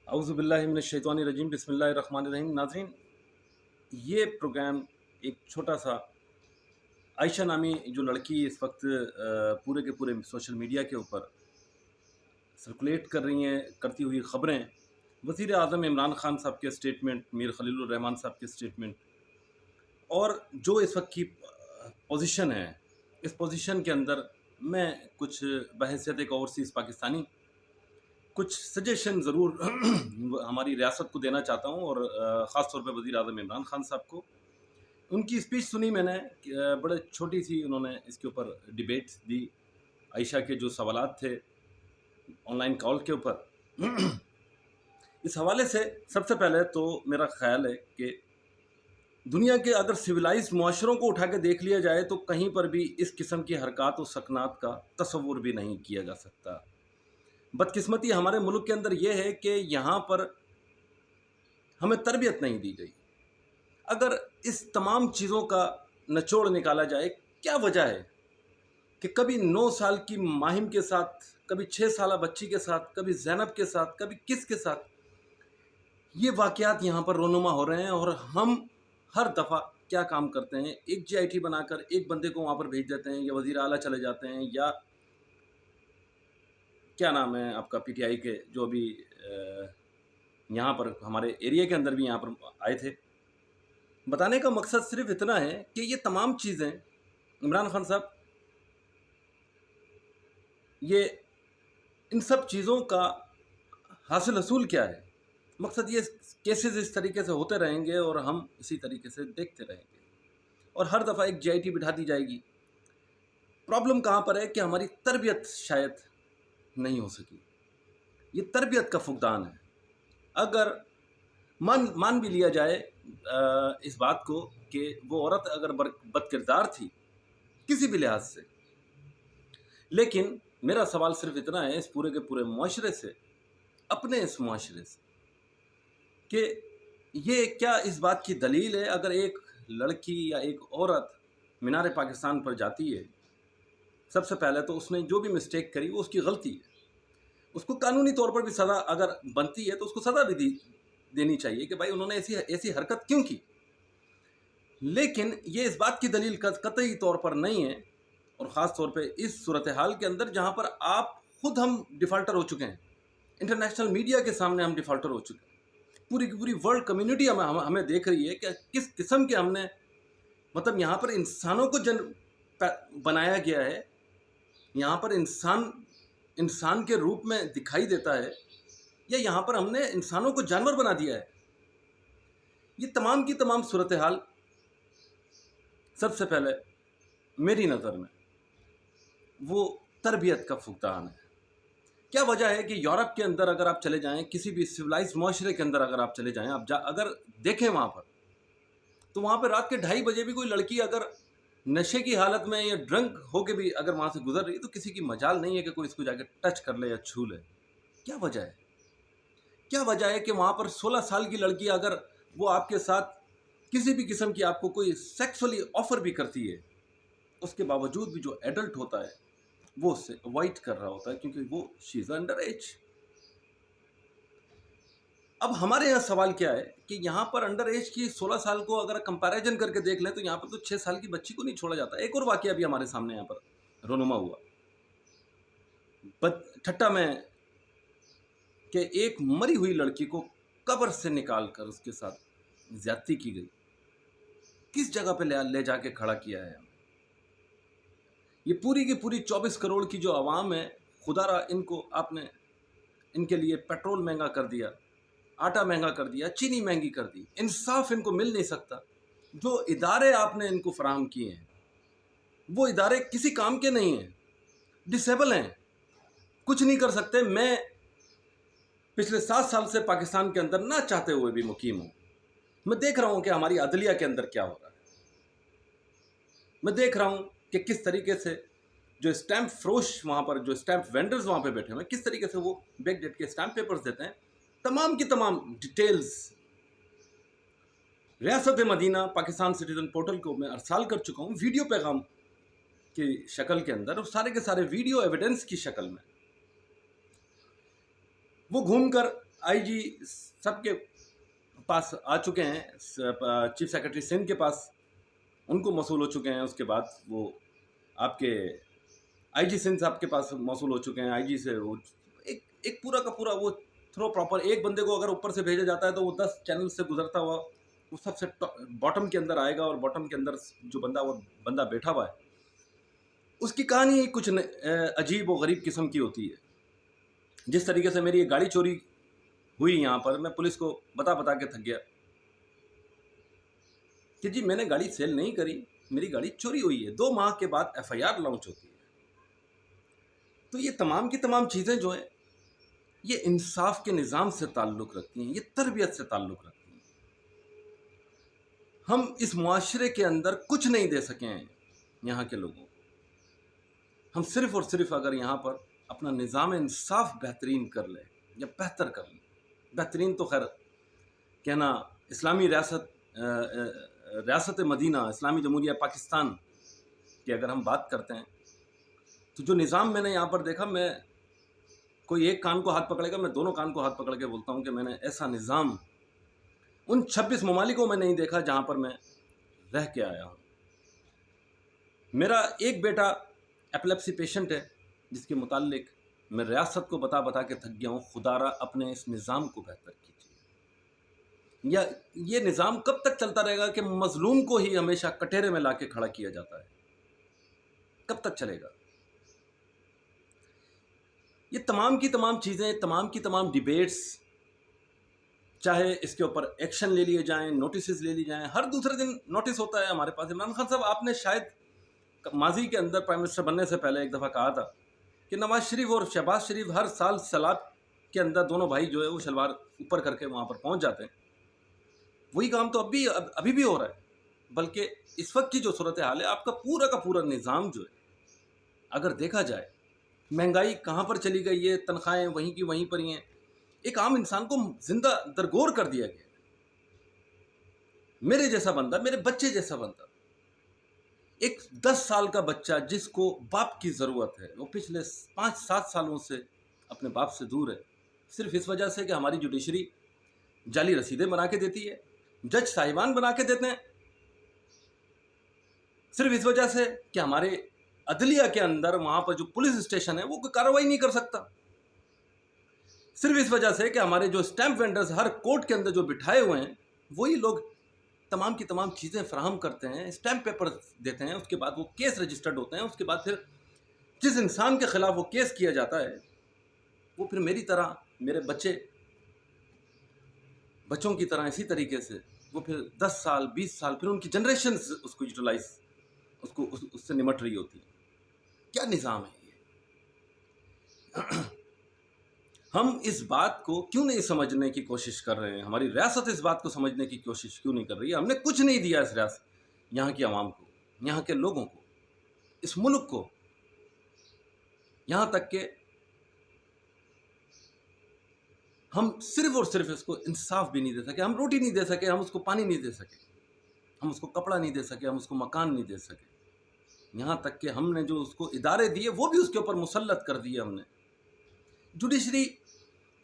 अऊज़ु बिल्लाहि मिनश शैतानिर रजीम बिस्मिल्लाहिर रहमानिर रहीम। नाज़रीन, ये प्रोग्राम एक छोटा सा आयशा नामी जो लड़की इस वक्त पूरे के पूरे सोशल मीडिया के ऊपर सर्कुलेट कर रही हैं करती हुई ख़बरें, वज़ीर आज़म इमरान खान साहब के स्टेटमेंट, मीर खलीलुर रहमान साहब के स्टेटमेंट और जो इस वक्त की पोजीशन है, इस पोजीशन के अंदर मैं कुछ बहैसियत एक ओवरसीज़ पाकिस्तानी कुछ सजेशन ज़रूर हमारी रियासत को देना चाहता हूँ और ख़ास तौर पे वज़ीर आज़म इमरान खान साहब को। उनकी स्पीच सुनी मैंने बड़े छोटी सी उन्होंने इसके ऊपर डिबेट दी। आयशा के जो सवालात थे ऑनलाइन कॉल के ऊपर इस हवाले से सबसे पहले तो मेरा ख़्याल है कि दुनिया के अगर सिविलाइज्ड मुआशरों को उठा के देख लिया जाए तो कहीं पर भी इस किस्म की हरकत और सकनात का तसव्वुर भी नहीं किया जा सकता। बदकिस्मती हमारे मुल्क के अंदर ये है कि यहाँ पर हमें तरबियत नहीं दी गई। अगर इस तमाम चीज़ों का निचोड़ निकाला जाए, क्या वजह है कि कभी 9 साल की माहिम के साथ, कभी 6 साला बच्ची के साथ, कभी ज़ैनब के साथ, कभी किस के साथ ये वाक़यात यहाँ पर रोनुमा हो रहे हैं और हम हर दफ़ा क्या काम करते हैं, एक जीआईटी बनाकर एक बंदे को वहाँ पर भेज देते हैं या वज़ीर आला चले जाते हैं या क्या नाम है आपका पीटीआई के जो अभी यहाँ पर हमारे एरिया के अंदर भी यहाँ पर आए थे। बताने का मकसद सिर्फ इतना है कि ये तमाम चीज़ें इमरान खान साहब, ये इन सब चीज़ों का हासिल हसूल क्या है? मकसद ये केसेस इस तरीके से होते रहेंगे और हम इसी तरीके से देखते रहेंगे और हर दफ़ा एक जीआईटी बिठा दी जाएगी। प्रॉब्लम कहाँ पर है कि हमारी तरबियत शायद नहीं हो सकी। ये तरबियत का फुकदान है। अगर मान भी लिया जाए इस बात को कि वो औरत अगर बदकिरदार थी किसी भी लिहाज से, लेकिन मेरा सवाल सिर्फ इतना है इस पूरे के पूरे मुआशरे से, अपने इस मुआशरे से, कि ये क्या इस बात की दलील है अगर एक लड़की या एक औरत मीनार पाकिस्तान पर जाती है, सबसे पहले तो उसने जो भी मिस्टेक करी वो उसकी गलती है, उसको कानूनी तौर पर भी सज़ा अगर बनती है तो उसको सज़ा भी देनी चाहिए कि भाई उन्होंने ऐसी हरकत क्यों की। लेकिन ये इस बात की दलील कतई तौर पर नहीं है और ख़ास तौर पे इस सूरत हाल के अंदर जहाँ पर आप खुद हम डिफ़ाल्टर हो चुके हैं, इंटरनेशनल मीडिया के सामने हम डिफ़ाल्टर हो चुके हैं, पूरी की पूरी वर्ल्ड कम्युनिटी हमें देख रही है कि किस किस्म के हमने मतलब यहाँ पर इंसानों को बनाया गया है, यहाँ पर इंसान के रूप में दिखाई देता है या यहाँ पर हमने इंसानों को जानवर बना दिया है। ये तमाम की तमाम सूरत हाल सबसे पहले मेरी नज़र में वो तरबियत का फुकदान है। क्या वजह है कि यूरोप के अंदर अगर आप चले जाएं, किसी भी सिविलाइज्ड मुआशरे के अंदर अगर आप चले जाएं, अगर देखें वहाँ पर, तो वहाँ पर रात के 2:30 बजे भी कोई लड़की अगर नशे की हालत में या ड्रंक होके भी अगर वहाँ से गुजर रही है तो किसी की मजाल नहीं है कि कोई इसको जाके टच कर ले या छू ले। क्या वजह है? क्या वजह है कि वहाँ पर 16 साल की लड़की अगर वो आपके साथ किसी भी किस्म की आपको कोई सेक्सुअली ऑफर भी करती है, उसके बावजूद भी जो एडल्ट होता है वो उससे अवॉइड कर रहा होता है क्योंकि वो शी इज़ अंडर एज। अब हमारे यहाँ सवाल क्या है कि यहाँ पर अंडर एज की 16 साल को अगर कंपैरिजन करके देख लें तो यहाँ पर तो 6 साल की बच्ची को नहीं छोड़ा जाता। एक और वाकया भी हमारे सामने यहाँ पर रोनुमा हुआ ठट्टा में कि एक मरी हुई लड़की को कब्र से निकाल कर उसके साथ ज्यादती की गई। किस जगह पे ले जाके खड़ा किया है? ये पूरी की पूरी 24 करोड़ की जो आवाम है, खुदारा इनको आपने इनके लिए पेट्रोल महंगा कर दिया, आटा महंगा कर दिया, चीनी महंगी कर दी, इंसाफ इनको मिल नहीं सकता। जो इदारे आपने इनको फराहम किए हैं वो इदारे किसी काम के नहीं हैं, डिसेबल हैं, कुछ नहीं कर सकते। मैं पिछले 7 साल से पाकिस्तान के अंदर ना चाहते हुए भी मुकीम हूँ। मैं देख रहा हूँ कि हमारी अदलिया के अंदर क्या हो रहा है। मैं देख रहा हूँ कि किस तरीके से जो स्टैम्प फरोश वहाँ पर, जो स्टैम्प वेंडर्स वहाँ पे बैठे हुए हैं, किस तरीके से वो बैक डेट के स्टैम्प पेपर्स देते हैं। तमाम की तमाम डिटेल्स रियासत मदीना पाकिस्तान सिटीजन पोर्टल को मैं अरसाल कर चुका हूँ वीडियो पैगाम की शक्ल के अंदर और सारे के सारे वीडियो एविडेंस की शक्ल में। वो घूमकर आईजी सबके पास आ चुके हैं, चीफ सेक्रेटरी सिंध के पास उनको मौसूल हो चुके हैं, उसके बाद वो आपके आईजी सिंध साहब के पास मौसूल हो चुके हैं, आईजी से वो एक पूरा का पूरा वो थ्रो प्रॉपर, एक बंदे को अगर ऊपर से भेजा जाता है तो वो 10 चैनल से गुजरता हुआ वो सबसे बॉटम के अंदर आएगा, और बॉटम के अंदर जो बंदा बैठा हुआ है उसकी कहानी कुछ अजीब और गरीब किस्म की होती है। जिस तरीके से मेरी एक गाड़ी चोरी हुई यहाँ पर, मैं पुलिस को बता के थक गया कि जी मैंने गाड़ी सेल नहीं करी, मेरी गाड़ी चोरी हुई है। 2 माह के बाद एफआईआर लॉन्च होती है। तो ये तमाम की तमाम चीज़ें जो हैं ये इंसाफ के निज़ाम से ताल्लुक़ रखती हैं, ये तरबियत से ताल्लुक़ रखती हैं। हम इस मुआशरे के अंदर कुछ नहीं दे सके हैं यहाँ के लोगों को। हम सिर्फ़ और सिर्फ़ अगर यहाँ पर अपना निज़ाम इंसाफ बेहतरीन कर लें या बेहतर कर लें, बेहतरीन तो खैर कहना, इस्लामी रियासत मदीना इस्लामी जमहूरिया पाकिस्तान की अगर हम बात करते हैं तो जो निज़ाम मैंने यहाँ पर देखा, मैं कोई एक कान को हाथ पकड़ेगा, मैं दोनों कान को हाथ पकड़ के बोलता हूँ कि मैंने ऐसा निज़ाम उन 26 ममालिकों में नहीं देखा जहाँ पर मैं रह के आया हूँ। मेरा एक बेटा एपिलेप्सी पेशेंट है जिसके मुतालिक मैं रियासत को बता के थक गया हूँ। खुदारा अपने इस निज़ाम को बेहतर कीजिए। या ये निज़ाम कब तक चलता रहेगा कि मज़लूम को ही हमेशा कटहरे में लाके खड़ा किया जाता है? कब तक चलेगा? ये तमाम की तमाम चीज़ें, तमाम की तमाम डिबेट्स, चाहे इसके ऊपर एक्शन ले लिए जाएं, नोटिस ले लिए जाएं, हर दूसरे दिन नोटिस होता है हमारे पास। इमरान खान साहब, आपने शायद माजी के अंदर प्राइम मिनिस्टर बनने से पहले एक दफ़ा कहा था कि नवाज शरीफ और शहबाज शरीफ हर साल सलाद के अंदर दोनों भाई जो है वो शलवार ऊपर करके वहाँ पर पहुँच जाते हैं। वही काम तो अभी भी हो रहा है। बल्कि इस वक्त की जो सूरत हाल है, आपका पूरा का पूरा निज़ाम जो है अगर देखा जाए, महंगाई कहाँ पर चली गई है, तनख्वाहें वहीं की वहीं पर ही हैं। एक आम इंसान को जिंदा दरगोर कर दिया गया। मेरे जैसा बंदा, मेरे बच्चे जैसा बंदा, एक 10 साल का बच्चा जिसको बाप की ज़रूरत है, वो पिछले 5-7 सालों से अपने बाप से दूर है, सिर्फ इस वजह से कि हमारी जुडिशरी जाली रसीदें बना के देती है, जज साहिबान बना के देते हैं, सिर्फ इस वजह से कि हमारे अदलिया के अंदर वहाँ पर जो पुलिस स्टेशन है वो कोई कार्रवाई नहीं कर सकता, सिर्फ इस वजह से कि हमारे जो स्टैंप वेंडर्स हर कोर्ट के अंदर जो बिठाए हुए हैं वही लोग तमाम की तमाम चीज़ें फराहम करते हैं, स्टैंप पेपर देते हैं, उसके बाद वो केस रजिस्टर्ड होते हैं, उसके बाद फिर जिस इंसान के ख़िलाफ़ वो केस किया जाता है वो फिर मेरी तरह, मेरे बच्चों की तरह इसी तरीके से वो फिर 10 साल 20 साल फिर उनकी जनरेशन उसको यूटिलाइज उससे निमट रही होती है। क्या निज़ाम है ये? हम इस बात को क्यों नहीं समझने की कोशिश कर रहे हैं? हमारी रियासत इस बात को समझने की कोशिश क्यों नहीं कर रही है? हमने कुछ नहीं दिया इस रियासत, यहाँ की आवाम को, यहाँ के लोगों को, इस मुल्क को, यहाँ तक कि हम सिर्फ और सिर्फ इसको इंसाफ भी नहीं दे सके। हम रोटी नहीं दे सके, हम उसको पानी नहीं दे सके, हम उसको कपड़ा नहीं दे सके, हम उसको मकान नहीं दे सके। यहाँ तक कि हमने जो उसको इदारे दिए वो भी उसके ऊपर मुसल्लत कर दिए हमने। जुडिशरी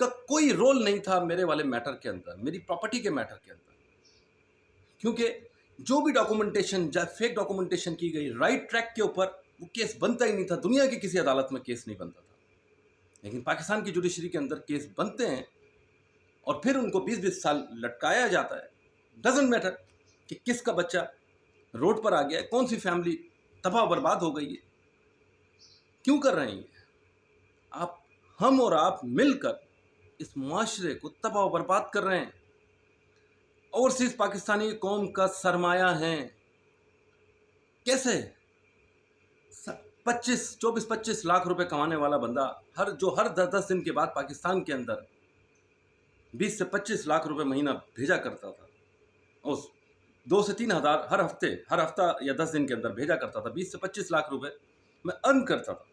का कोई रोल नहीं था मेरे वाले मैटर के अंदर, मेरी प्रॉपर्टी के मैटर के अंदर, क्योंकि जो भी डॉक्यूमेंटेशन, फेक डॉक्यूमेंटेशन की गई, राइट ट्रैक के ऊपर वो केस बनता ही नहीं था। दुनिया की किसी अदालत में केस नहीं बनता था, लेकिन पाकिस्तान की जुडिशरी के अंदर केस बनते हैं और फिर उनको 20-20 साल लटकाया जाता है। डजंट मैटर कि किसका बच्चा रोड पर आ गया है, कौन सी फैमिली तबाह बर्बाद हो गई है। क्यों कर रहे हैं आप? हम और आप मिलकर इस मुआशरे को तबाह बर्बाद कर रहे हैं। ओवरसीज पाकिस्तानी कौम का सरमाया है। कैसे? 24-25 लाख रुपए कमाने वाला बंदा हर 10-10 दिन के बाद पाकिस्तान के अंदर 20 से 25 लाख रुपए महीना भेजा करता था, और 2 से 3 हज़ार हर हफ्ता या 10 दिन के अंदर भेजा करता था। 20 से 25 लाख रुपए मैं अर्न करता था।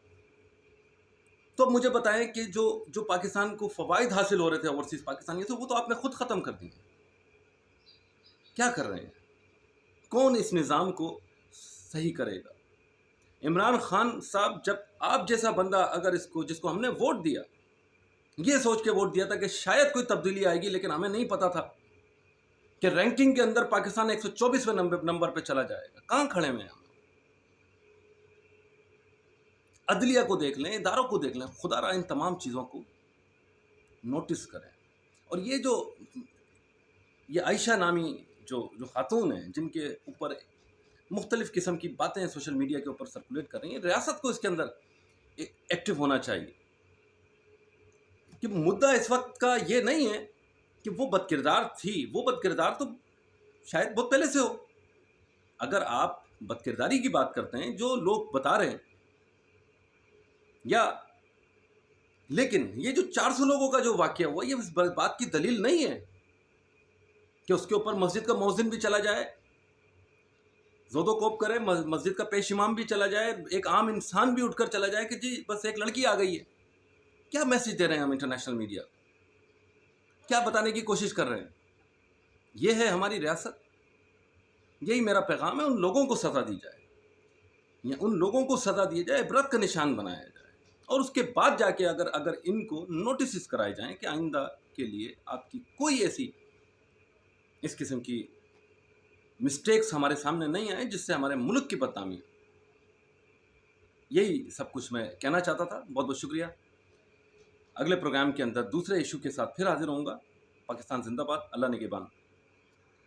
तो अब मुझे बताएं कि जो पाकिस्तान को फ़वाइद हासिल हो रहे थे ओवरसीज़ पाकिस्तानी से, वो तो आपने खुद ख़त्म कर दिए। क्या कर रहे हैं? कौन इस निज़ाम को सही करेगा? इमरान खान साहब, जब आप जैसा बंदा अगर जिसको हमने वोट दिया, یہ سوچ کے ووٹ دیا تھا کہ شاید کوئی تبدیلی آئے گی، لیکن ہمیں نہیں پتا تھا کہ رینکنگ کے اندر پاکستان 124ویں نمبر پہ چلا جائے گا. کہاں کھڑے ہوئے ہیں ہم؟ عدلیہ کو دیکھ لیں، اداروں کو دیکھ لیں، خدا را ان تمام چیزوں کو نوٹس کریں. اور یہ عائشہ نامی جو خاتون ہیں جن کے اوپر مختلف قسم کی باتیں سوشل میڈیا کے اوپر سرکولیٹ کر رہی ہیں، ریاست کو اس کے اندر ایکٹیو ہونا چاہیے. کہ مدعا اس وقت کا یہ نہیں ہے کہ وہ بد کردار تھی، وہ بد کردار تو شاید بہت پہلے سے ہو. اگر آپ بد کرداری کی بات کرتے ہیں جو لوگ بتا رہے ہیں، لیکن یہ جو 400 لوگوں کا جو واقعہ ہوا، یہ اس بات کی دلیل نہیں ہے کہ اس کے اوپر مسجد کا مؤذن بھی چلا جائے، زود و کوب کرے، مسجد کا پیش امام بھی چلا جائے، ایک عام انسان بھی اٹھ کر چلا جائے کہ جی بس ایک لڑکی آ گئی ہے. کیا میسج دے رہے ہیں ہم انٹرنیشنل میڈیا؟ کیا بتانے کی کوشش کر رہے ہیں؟ یہ ہے ہماری ریاست. یہی میرا پیغام ہے. ان لوگوں کو سزا دی جائے، یا ان لوگوں کو سزا دی جائے، عبرت کا نشان بنایا جائے. اور اس کے بعد جا کے اگر ان کو نوٹسز کرائے جائیں کہ آئندہ کے لیے آپ کی کوئی ایسی اس قسم کی مسٹیکس ہمارے سامنے نہیں آئیں جس سے ہمارے ملک کی بدنامی ہو. یہی سب کچھ میں کہنا چاہتا تھا. بہت بہت شکریہ. اگلے پروگرام کے اندر دوسرے ایشو کے ساتھ پھر حاضر ہوں گا. پاکستان زندہ باد. اللہ نگہبان.